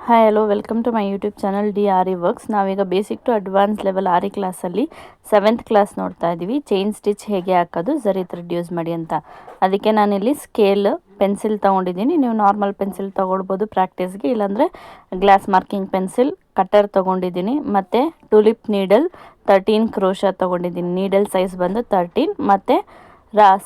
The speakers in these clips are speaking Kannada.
Hi hello welcome to my YouTube channel D R E works. ನಾವೀಗ basic to advance level R E ಕ್ಲಾಸಲ್ಲಿ 7th ಕ್ಲಾಸ್ ನೋಡ್ತಾ ಇದ್ದೀವಿ. ಚೈನ್ ಸ್ಟಿಚ್ ಹೇಗೆ ಹಾಕೋದು ಝರಿ ಥ್ರೆಡ್ ಯೂಸ್ ಮಾಡಿ ಅಂತ. ಅದಕ್ಕೆ ನಾನಿಲ್ಲಿ ಸ್ಕೇಲ್ ಪೆನ್ಸಿಲ್ ತೊಗೊಂಡಿದ್ದೀನಿ. ನೀವು ನಾರ್ಮಲ್ ಪೆನ್ಸಿಲ್ ತೊಗೊಳ್ಬೋದು ಪ್ರಾಕ್ಟೀಸ್ಗೆ, ಇಲ್ಲಾಂದರೆ ಗ್ಲಾಸ್ ಮಾರ್ಕಿಂಗ್ ಪೆನ್ಸಿಲ್, ಕಟ್ಟರ್ ತೊಗೊಂಡಿದ್ದೀನಿ, ಮತ್ತು ಟುಲಿಪ್ ನೀಡಲ್ 13 ಕ್ರೋಶಾ ತೊಗೊಂಡಿದ್ದೀನಿ. ನೀಡಲ್ ಸೈಜ್ ಬಂದು 13 ಮತ್ತು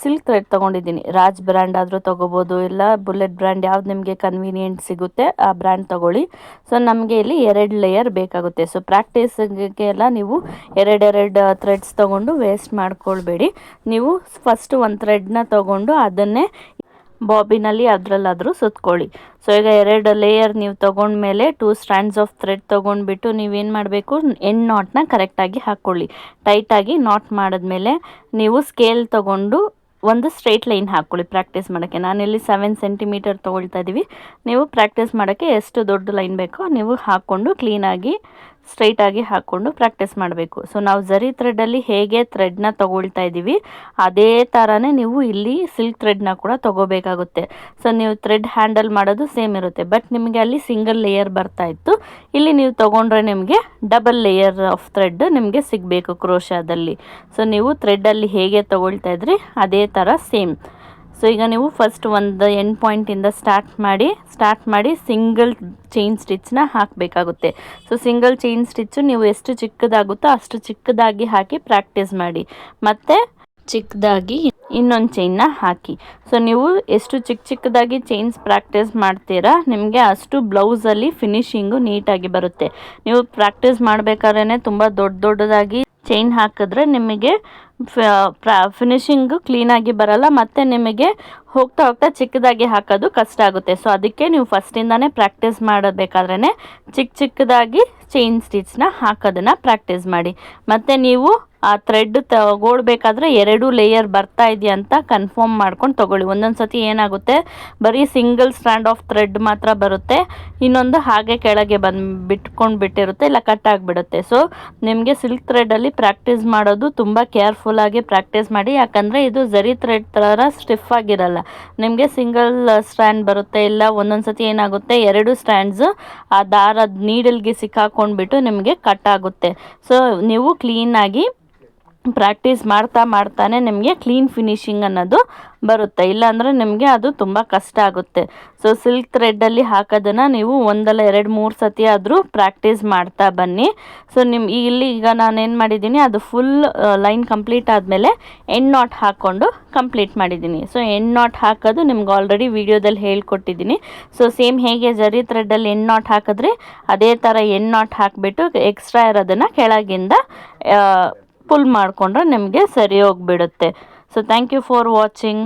ಸಿಲ್ಕ್ ಥ್ರೆಡ್ ತೊಗೊಂಡಿದ್ದೀನಿ. ರಾಜ್ ಬ್ರ್ಯಾಂಡ್ ಆದರೂ ತೊಗೋಬೋದು, ಇಲ್ಲ ಬುಲೆಟ್ ಬ್ರ್ಯಾಂಡ್ ಯಾವ್ದು ನಿಮಗೆ ಕನ್ವೀನಿಯೆಂಟ್ ಸಿಗುತ್ತೆ ಆ ಬ್ರ್ಯಾಂಡ್ ತೊಗೊಳ್ಳಿ. ಸೊ ನಮಗೆ ಇಲ್ಲಿ 2 ಲೇಯರ್ ಬೇಕಾಗುತ್ತೆ. ಸೊ ಪ್ರಾಕ್ಟೀಸ್ಗೆ ಎಲ್ಲ ನೀವು ಎರಡೆರಡು ಥ್ರೆಡ್ಸ್ ತೊಗೊಂಡು ವೇಸ್ಟ್ ಮಾಡ್ಕೊಳ್ಬೇಡಿ. ನೀವು ಫಸ್ಟ್ ಒಂದು ಥ್ರೆಡ್ನ ತೊಗೊಂಡು ಅದನ್ನೇ ಬಾಬಿನಲ್ಲಿ ಅದರಲ್ಲಾದರೂ ಸುತ್ಕೊಳ್ಳಿ. ಸೊ ಈಗ 2 ಲೇಯರ್ ನೀವು ತೊಗೊಂಡ್ಮೇಲೆ 2 ಸ್ಟ್ಯಾಂಡ್ಸ್ ಆಫ್ ಥ್ರೆಡ್ ತೊಗೊಂಡ್ಬಿಟ್ಟು ನೀವೇನು ಮಾಡಬೇಕು, ಎಂಡ್ ನಾಟ್ನ ಕರೆಕ್ಟಾಗಿ ಹಾಕ್ಕೊಳ್ಳಿ. ಟೈಟಾಗಿ ನಾಟ್ ಮಾಡಿದ್ಮೇಲೆ ನೀವು ಸ್ಕೇಲ್ ತೊಗೊಂಡು ಒಂದು ಸ್ಟ್ರೈಟ್ ಲೈನ್ ಹಾಕ್ಕೊಳ್ಳಿ ಪ್ರಾಕ್ಟೀಸ್ ಮಾಡೋಕ್ಕೆ. ನಾನಿಲ್ಲಿ 7 ಸೆಂಟಿಮೀಟರ್ ತೊಗೊಳ್ತಾ ಇದ್ದೀವಿ. ನೀವು ಪ್ರಾಕ್ಟೀಸ್ ಮಾಡೋಕ್ಕೆ ಎಷ್ಟು ದೊಡ್ಡ ಲೈನ್ ಬೇಕೋ ನೀವು ಹಾಕ್ಕೊಂಡು ಕ್ಲೀನಾಗಿ ಸ್ಟ್ರೈಟಾಗಿ ಹಾಕ್ಕೊಂಡು ಪ್ರಾಕ್ಟೀಸ್ ಮಾಡಬೇಕು. ಸೊ ನಾವು ಝರಿ ಥ್ರೆಡ್ಡಲ್ಲಿ ಹೇಗೆ ಥ್ರೆಡ್ನ ತೊಗೊಳ್ತಾ ಇದ್ದೀವಿ ಅದೇ ಥರನೇ ನೀವು ಇಲ್ಲಿ ಸಿಲ್ಕ್ ಥ್ರೆಡ್ನ ಕೂಡ ತೊಗೋಬೇಕಾಗುತ್ತೆ. ಸೊ ನೀವು ಥ್ರೆಡ್ ಹ್ಯಾಂಡಲ್ ಮಾಡೋದು ಸೇಮ್ ಇರುತ್ತೆ, ಬಟ್ ನಿಮಗೆ ಅಲ್ಲಿ ಸಿಂಗಲ್ ಲೇಯರ್ ಬರ್ತಾ ಇತ್ತು. ಇಲ್ಲಿ ನೀವು ತೊಗೊಂಡ್ರೆ ನಿಮಗೆ ಡಬಲ್ ಲೇಯರ್ ಆಫ್ ಥ್ರೆಡ್ ನಿಮಗೆ ಸಿಗಬೇಕು ಕ್ರೋಶಾದಲ್ಲಿ. ಸೊ ನೀವು ಥ್ರೆಡ್ಡಲ್ಲಿ ಹೇಗೆ ತೊಗೊಳ್ತಾ ಇದ್ರಿ ಅದೇ ಥರ ಸೇಮ್. ಸೊ ಈಗ ನೀವು ಫಸ್ಟ್ ಒಂದು ಎಂಡ್ ಪಾಯಿಂಟಿಂದ ಸ್ಟಾರ್ಟ್ ಮಾಡಿ ಸಿಂಗಲ್ ಚೈನ್ ಸ್ಟಿಚ್ನ ಹಾಕಬೇಕಾಗುತ್ತೆ. ಸೊ ಸಿಂಗಲ್ ಚೈನ್ ಸ್ಟಿಚ್ಚು ನೀವು ಎಷ್ಟು ಚಿಕ್ಕದಾಗುತ್ತೋ ಅಷ್ಟು ಚಿಕ್ಕದಾಗಿ ಹಾಕಿ ಪ್ರಾಕ್ಟೀಸ್ ಮಾಡಿ, ಮತ್ತು ಚಿಕ್ಕದಾಗಿ ಇನ್ನೊಂದು ಚೈನ್ನ ಹಾಕಿ. ಸೊ ನೀವು ಎಷ್ಟು ಚಿಕ್ಕದಾಗಿ ಚೈನ್ಸ್ ಪ್ರಾಕ್ಟೀಸ್ ಮಾಡ್ತೀರಾ ನಿಮಗೆ ಅಷ್ಟು ಬ್ಲೌಸಲ್ಲಿ ಫಿನಿಶಿಂಗು ನೀಟಾಗಿ ಬರುತ್ತೆ. ನೀವು ಪ್ರಾಕ್ಟೀಸ್ ಮಾಡಬೇಕಾದ್ರೆ ತುಂಬ ದೊಡ್ಡದಾಗಿ ಚೈನ್ ಹಾಕಿದ್ರೆ ನಿಮಗೆ ಫಿನಿಶಿಂಗು ಕ್ಲೀನಾಗಿ ಬರಲ್ಲ, ಮತ್ತು ನಿಮಗೆ ಹೋಗ್ತಾ ಚಿಕ್ಕದಾಗಿ ಹಾಕೋದು ಕಷ್ಟ ಆಗುತ್ತೆ. ಸೊ ಅದಕ್ಕೆ ನೀವು ಫಸ್ಟಿಂದಾನೇ ಪ್ರಾಕ್ಟೀಸ್ ಮಾಡಬೇಕಾದ್ರೇ ಚಿಕ್ಕದಾಗಿ ಚೈನ್ ಸ್ಟಿಚ್ನ ಹಾಕೋದನ್ನು ಪ್ರಾಕ್ಟೀಸ್ ಮಾಡಿ. ಮತ್ತು ನೀವು ಆ ಥ್ರೆಡ್ ತಗೊಳ್ಬೇಕಾದ್ರೆ 2 ಲೇಯರ್ ಬರ್ತಾ ಇದೆಯಾ ಅಂತ ಕನ್ಫರ್ಮ್ ಮಾಡ್ಕೊಂಡು ತೊಗೊಳ್ಳಿ. ಒಂದೊಂದು ಸತಿ ಏನಾಗುತ್ತೆ, ಬರೀ ಸಿಂಗಲ್ ಸ್ಟ್ಯಾಂಡ್ ಆಫ್ ಥ್ರೆಡ್ ಮಾತ್ರ ಬರುತ್ತೆ, ಇನ್ನೊಂದು ಹಾಗೆ ಕೆಳಗೆ ಬಿಟ್ಟಿರುತ್ತೆ, ಇಲ್ಲ ಕಟ್ ಆಗಿಬಿಡುತ್ತೆ. ಸೊ ನಿಮಗೆ ಸಿಲ್ಕ್ ಥ್ರೆಡಲ್ಲಿ ಪ್ರಾಕ್ಟೀಸ್ ಮಾಡೋದು ತುಂಬ ಕೇರ್ಫುಲ್ಲಾಗಿ ಪ್ರಾಕ್ಟೀಸ್ ಮಾಡಿ, ಯಾಕಂದರೆ ಇದು ಝರಿ ಥ್ರೆಡ್ ಥರ ಸ್ಟಿಫ್ ಆಗಿರಲ್ಲ. ನಿಮಗೆ ಸಿಂಗಲ್ ಸ್ಟ್ಯಾಂಡ್ ಬರುತ್ತೆ, ಇಲ್ಲ ಒಂದೊಂದು ಸತಿ ಏನಾಗುತ್ತೆ 2 ಸ್ಟ್ಯಾಂಡ್ಸು ಆ ದಾರದ ನೀಡಲ್ಗೆ ಸಿಕ್ಕಾಕೊಂಡ್ಬಿಟ್ಟು ನಿಮಗೆ ಕಟ್ ಆಗುತ್ತೆ. ಸೊ ನೀವು ಕ್ಲೀನಾಗಿ ಪ್ರಾಕ್ಟೀಸ್ ಮಾಡ್ತಾನೆ ನಿಮಗೆ ಕ್ಲೀನ್ ಫಿನಿಶಿಂಗ್ ಅನ್ನೋದು ಬರುತ್ತೆ, ಇಲ್ಲಾಂದರೆ ನಿಮಗೆ ಅದು ತುಂಬ ಕಷ್ಟ ಆಗುತ್ತೆ. ಸೊ ಸಿಲ್ಕ್ ಥ್ರೆಡ್ಡಲ್ಲಿ ಹಾಕೋದನ್ನು ನೀವು 1-2-3 ಸತಿ ಆದರೂ ಪ್ರಾಕ್ಟೀಸ್ ಮಾಡ್ತಾ ಬನ್ನಿ. ಸೊ ಈಗ ನಾನೇನು ಮಾಡಿದ್ದೀನಿ, ಅದು ಫುಲ್ ಲೈನ್ ಕಂಪ್ಲೀಟ್ ಆದಮೇಲೆ ಎಂಡ್ ನಾಟ್ ಹಾಕ್ಕೊಂಡು ಕಂಪ್ಲೀಟ್ ಮಾಡಿದ್ದೀನಿ. ಸೊ ಎಂಡ್ ನಾಟ್ ಹಾಕೋದು ನಿಮ್ಗೆ ಆಲ್ರೆಡಿ ವಿಡಿಯೋದಲ್ಲಿ ಹೇಳ್ಕೊಟ್ಟಿದ್ದೀನಿ. ಸೊ ಸೇಮ್ ಹೇಗೆ ಝರಿ ಥ್ರೆಡ್ಡಲ್ಲಿ ಎಂಡ್ ನಾಟ್ ಹಾಕಿದ್ರೆ ಅದೇ ಥರ ಎಂಡ್ ನಾಟ್ ಹಾಕಿಬಿಟ್ಟು ಎಕ್ಸ್ಟ್ರಾ ಇರೋದನ್ನು ಕೆಳಗಿಂದ ಪುಲ್ ಮಾಡಿಕೊಂಡ್ರೆ ನಿಮಗೆ ಸರಿ ಹೋಗಿಬಿಡುತ್ತೆ. So thank you for watching.